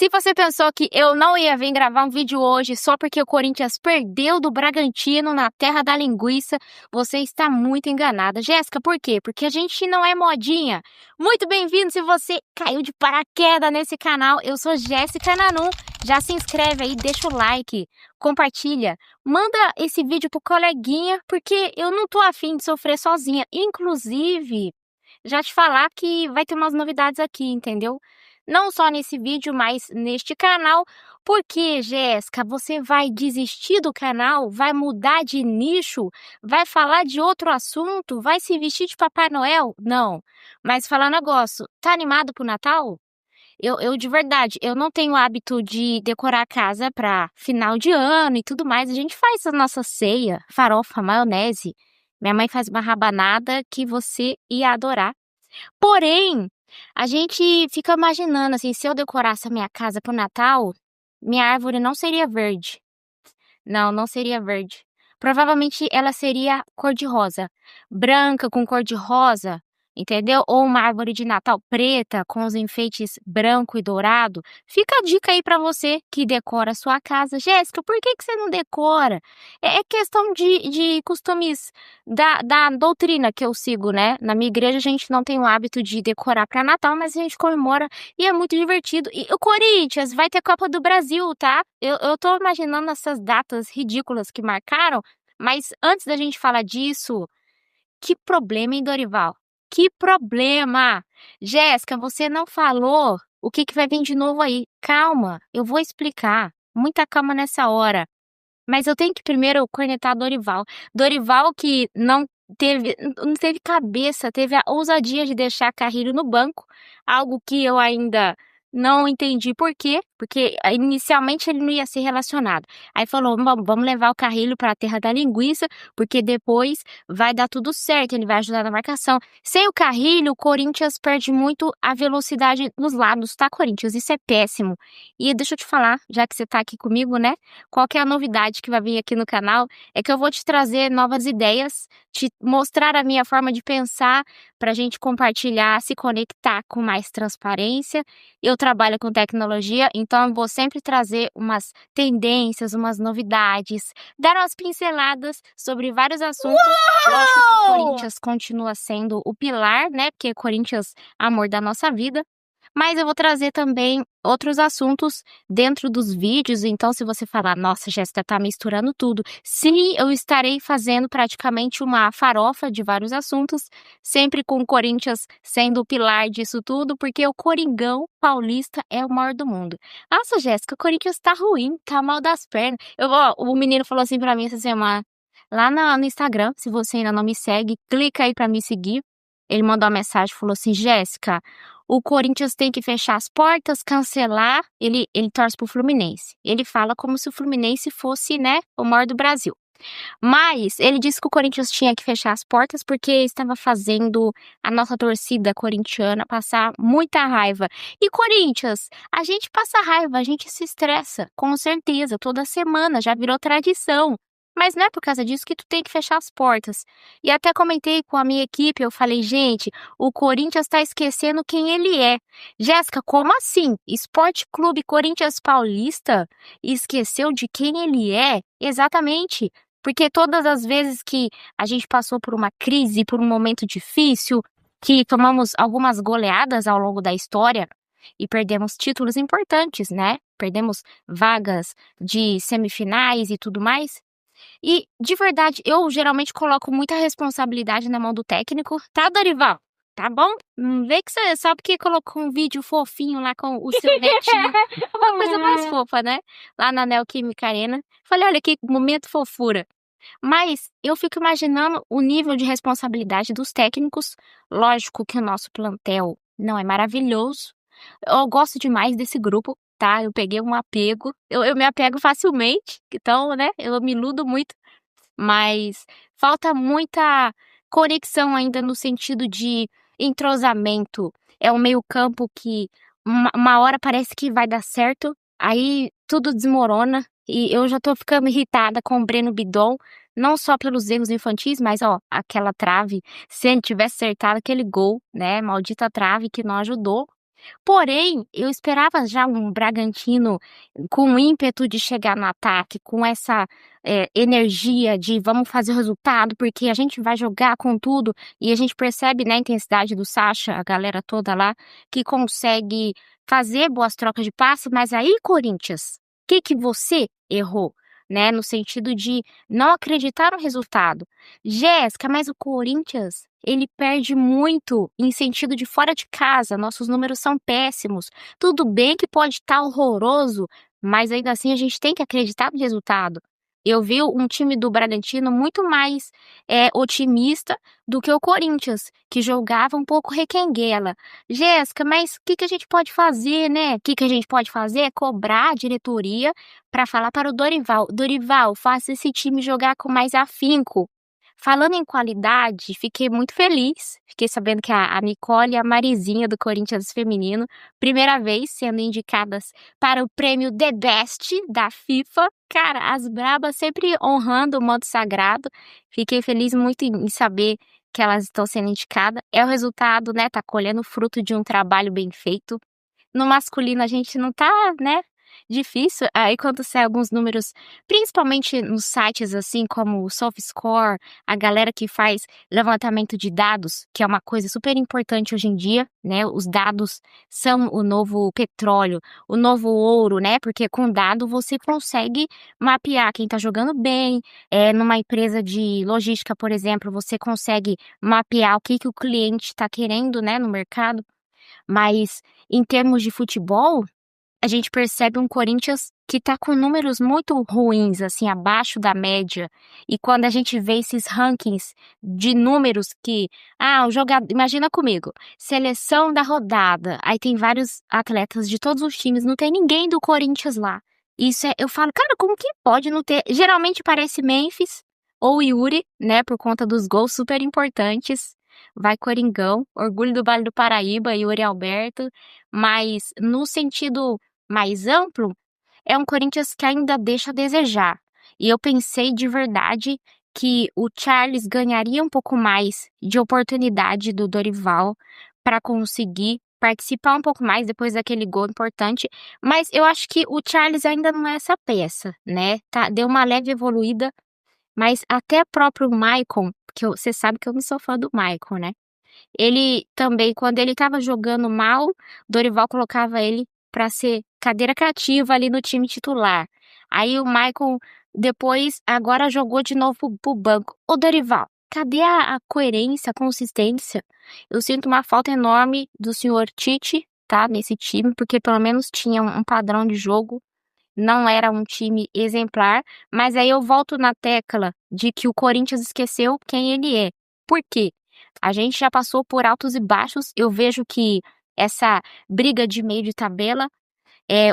Se você pensou que eu não ia vir gravar um vídeo hoje só porque o Corinthians perdeu do Bragantino na terra da linguiça, você está muito enganada. Jéssica, por quê? Porque a gente não é modinha. Muito bem-vindo se você caiu de paraquedas nesse canal. Eu sou Jéssica Nanum. Já se inscreve aí, deixa o like, compartilha, manda esse vídeo pro coleguinha, porque eu não tô afim de sofrer sozinha. Inclusive, já te falar que vai ter umas novidades aqui, entendeu? Não só nesse vídeo, mas neste canal. Porque, Jéssica, você vai desistir do canal? Vai mudar de nicho? Vai falar de outro assunto? Vai se vestir de Papai Noel? Não. Mas falar um negócio, tá animado pro Natal? Eu de verdade, eu não tenho hábito de decorar a casa pra final de ano e tudo mais. A gente faz a nossa ceia, farofa, maionese. Minha mãe faz uma rabanada que você ia adorar. Porém, a gente fica imaginando, assim, se eu decorasse a minha casa pro Natal, minha árvore não seria verde. Não, não seria verde. Provavelmente ela seria cor-de-rosa. Branca com cor-de-rosa, entendeu? Ou uma árvore de Natal preta com os enfeites branco e dourado. Fica a dica aí pra você que decora a sua casa. Jéssica, por que você não decora? É questão de costumes da doutrina que eu sigo, né? Na minha igreja a gente não tem o hábito de decorar pra Natal, mas a gente comemora e é muito divertido. E o Corinthians vai ter Copa do Brasil, tá? Eu tô imaginando essas datas ridículas que marcaram, mas antes da gente falar disso, que problema, hein, Dorival? Que problema! Jéssica, você não falou o que vai vir de novo aí. Calma, eu vou explicar. Muita calma nessa hora. Mas eu tenho que primeiro cornetar Dorival. Dorival que não teve cabeça, teve a ousadia de deixar Carrilho no banco, algo que eu ainda não entendi por quê, porque inicialmente ele não ia ser relacionado. Aí falou, vamos levar o Carrilho para a terra da linguiça, porque depois vai dar tudo certo, ele vai ajudar na marcação. Sem o Carrilho, o Corinthians perde muito a velocidade nos lados, tá, Corinthians? Isso é péssimo. E deixa eu te falar, já que você tá aqui comigo, né? Qual que é a novidade que vai vir aqui no canal? É que eu vou te trazer novas ideias, te mostrar a minha forma de pensar, pra gente compartilhar, se conectar com mais transparência. Eu trabalho com tecnologia, então eu vou sempre trazer umas tendências, umas novidades, dar umas pinceladas sobre vários assuntos. Lógico que o Corinthians continua sendo o pilar, né? Porque Corinthians, amor da nossa vida. Mas eu vou trazer também outros assuntos dentro dos vídeos, então se você falar, nossa, Jéssica tá misturando tudo. Sim, eu estarei fazendo praticamente uma farofa de vários assuntos, sempre com o Corinthians sendo o pilar disso tudo, porque o Coringão paulista é o maior do mundo. Nossa, Jéssica, o Corinthians tá ruim, tá mal das pernas. O menino falou assim pra mim essa semana, lá no Instagram, se você ainda não me segue, clica aí pra me seguir. Ele mandou uma mensagem, falou assim, Jéssica, o Corinthians tem que fechar as portas, cancelar, ele torce pro Fluminense. Ele fala como se o Fluminense fosse, né, o maior do Brasil. Mas ele disse que o Corinthians tinha que fechar as portas porque estava fazendo a nossa torcida corintiana passar muita raiva. E Corinthians, a gente passa raiva, a gente se estressa, com certeza, toda semana, já virou tradição. Mas não é por causa disso que tu tem que fechar as portas. E até comentei com a minha equipe, eu falei, gente, o Corinthians tá esquecendo quem ele é. Jéssica, como assim? Esporte Clube Corinthians Paulista esqueceu de quem ele é? Exatamente. Porque todas as vezes que a gente passou por uma crise, por um momento difícil, que tomamos algumas goleadas ao longo da história e perdemos títulos importantes, né? Perdemos vagas de semifinais e tudo mais. E, de verdade, eu geralmente coloco muita responsabilidade na mão do técnico, tá, Dorival? Tá bom? Não vê que você só porque colocou um vídeo fofinho lá com o seu netinho. Uma coisa mais fofa, né? Lá na Neoquímica Arena. Falei, olha que momento fofura. Mas eu fico imaginando o nível de responsabilidade dos técnicos. Lógico que o nosso plantel não é maravilhoso. Eu gosto demais desse grupo, tá? Eu peguei um apego. Eu me apego facilmente, então, né? Eu me iludo muito. Mas falta muita conexão ainda no sentido de entrosamento. É um meio-campo que uma hora parece que vai dar certo, aí tudo desmorona. E eu já tô ficando irritada com o Breno Bidon, não só pelos erros infantis, mas ó, aquela trave, se ele tivesse acertado aquele gol, né? Maldita trave que não ajudou. Porém, eu esperava já um Bragantino com ímpeto de chegar no ataque, com essa, energia de vamos fazer o resultado, porque a gente vai jogar com tudo, e a gente percebe, né, a intensidade do Sacha, a galera toda lá, que consegue fazer boas trocas de passe, mas aí, Corinthians, que você errou? Né, no sentido de não acreditar no resultado. Jéssica, mas o Corinthians, ele perde muito em sentido de fora de casa, nossos números são péssimos. Tudo bem que pode estar horroroso, mas ainda assim a gente tem que acreditar no resultado. Eu vi um time do Bragantino muito mais otimista do que o Corinthians, que jogava um pouco requenguela. Jéssica, mas o que a gente pode fazer, né? O que a gente pode fazer é cobrar a diretoria para falar para o Dorival: Dorival, faça esse time jogar com mais afinco. Falando em qualidade, fiquei muito feliz. Fiquei sabendo que a Nicole e a Marizinha do Corinthians feminino, primeira vez sendo indicadas para o prêmio The Best da FIFA. Cara, as brabas sempre honrando o manto sagrado. Fiquei feliz muito em saber que elas estão sendo indicadas. É o resultado, né? Tá colhendo fruto de um trabalho bem feito. No masculino a gente não tá, né, difícil. Aí quando sai alguns números, principalmente nos sites assim como o SofaScore, a galera que faz levantamento de dados, que é uma coisa super importante hoje em dia, né? Os dados são o novo petróleo, o novo ouro, né? Porque com dado você consegue mapear quem tá jogando bem. Numa empresa de logística, por exemplo, você consegue mapear o que o cliente tá querendo, né, no mercado. Mas em termos de futebol, a gente percebe um Corinthians que tá com números muito ruins, assim, abaixo da média. E quando a gente vê esses rankings de números que, o jogador, imagina comigo, seleção da rodada, aí tem vários atletas de todos os times, não tem ninguém do Corinthians lá. Eu falo, cara, como que pode não ter? Geralmente parece Memphis ou Yuri, né, por conta dos gols super importantes. Vai Coringão, orgulho do Vale do Paraíba, Yuri Alberto, mas no sentido mais amplo, é um Corinthians que ainda deixa a desejar. E eu pensei de verdade que o Charles ganharia um pouco mais de oportunidade do Dorival para conseguir participar um pouco mais depois daquele gol importante, mas eu acho que o Charles ainda não é essa peça, né? Deu uma leve evoluída, mas até próprio Maicon, porque você sabe que eu não sou fã do Maicon, né? Ele também, quando ele estava jogando mal, Dorival colocava ele para ser cadeira cativa ali no time titular. Aí o Maicon depois agora jogou de novo pro banco. Ô Dorival, cadê a coerência, a consistência? Eu sinto uma falta enorme do senhor Tite, tá, nesse time, porque pelo menos tinha um padrão de jogo. Não era um time exemplar, mas aí eu volto na tecla de que o Corinthians esqueceu quem ele é. Por quê? A gente já passou por altos e baixos. Eu vejo que essa briga de meio de tabela,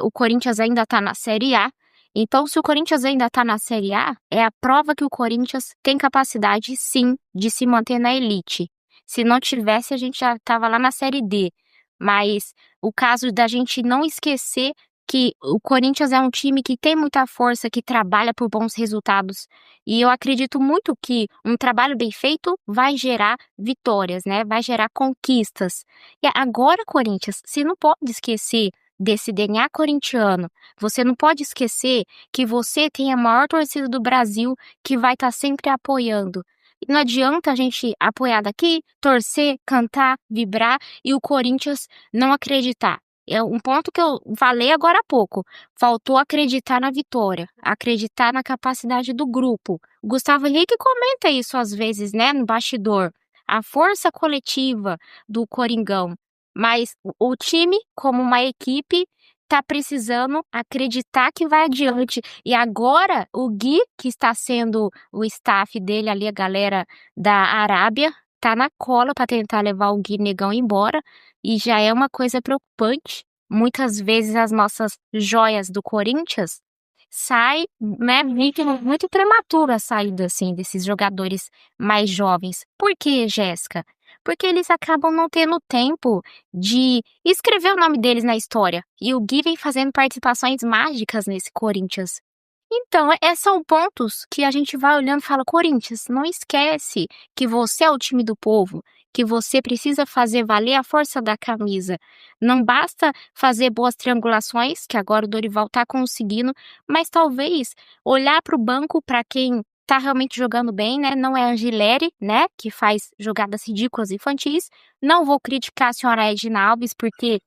o Corinthians ainda tá na Série A. Então, se o Corinthians ainda tá na Série A, é a prova que o Corinthians tem capacidade, sim, de se manter na elite. Se não tivesse, a gente já tava lá na Série D. Mas o caso da gente não esquecer que o Corinthians é um time que tem muita força, que trabalha por bons resultados. E eu acredito muito que um trabalho bem feito vai gerar vitórias, né? Vai gerar conquistas. E agora, Corinthians, você não pode esquecer desse DNA corintiano. Você não pode esquecer que você tem a maior torcida do Brasil que vai estar sempre apoiando. E não adianta a gente apoiar daqui, torcer, cantar, vibrar e o Corinthians não acreditar. É um ponto que eu falei agora há pouco. Faltou acreditar na vitória, acreditar na capacidade do grupo. O Gustavo Henrique comenta isso às vezes, né, no bastidor. A força coletiva do Coringão. Mas o time, como uma equipe, tá precisando acreditar que vai adiante. E agora, o Gui, que está sendo o staff dele ali, a galera da Arábia, tá na cola para tentar levar o Gui Negão embora. E já é uma coisa preocupante. Muitas vezes as nossas joias do Corinthians saem, né, muito prematuro a saída, assim, desses jogadores mais jovens. Por quê, Jéssica? Porque eles acabam não tendo tempo de escrever o nome deles na história. E o Gui vem fazendo participações mágicas nesse Corinthians. Então, são pontos que a gente vai olhando e fala, Corinthians, não esquece que você é o time do povo, que você precisa fazer valer a força da camisa. Não basta fazer boas triangulações, que agora o Dorival está conseguindo, mas talvez olhar para o banco, para quem tá realmente jogando bem, né, não é a Angileri, né, que faz jogadas ridículas infantis. Não vou criticar a senhora Edna Alves, porque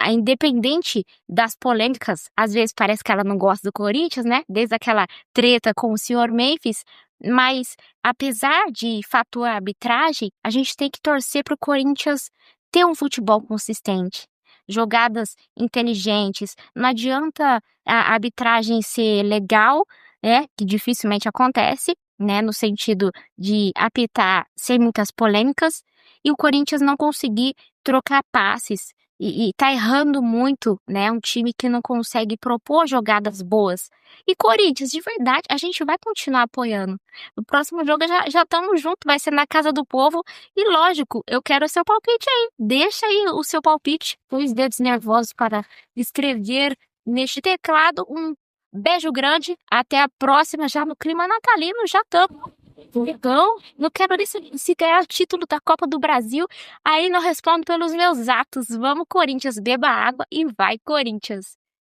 independente das polêmicas, às vezes parece que ela não gosta do Corinthians, né, desde aquela treta com o senhor Memphis, mas apesar de fator arbitragem, a gente tem que torcer para o Corinthians ter um futebol consistente, jogadas inteligentes. Não adianta a arbitragem ser legal, né, que dificilmente acontece, né, no sentido de apitar sem muitas polêmicas, e o Corinthians não conseguir trocar passes e tá errando muito, né, um time que não consegue propor jogadas boas. E Corinthians, de verdade, a gente vai continuar apoiando. No próximo jogo já estamos juntos, vai ser na casa do povo e lógico, eu quero o seu palpite aí. Deixa aí o seu palpite, com os dedos nervosos para escrever neste teclado. Um beijo grande, até a próxima, já no clima natalino, já estamos. Então, não quero nem se ganhar o título da Copa do Brasil, aí não respondo pelos meus atos. Vamos, Corinthians, beba água e vai, Corinthians!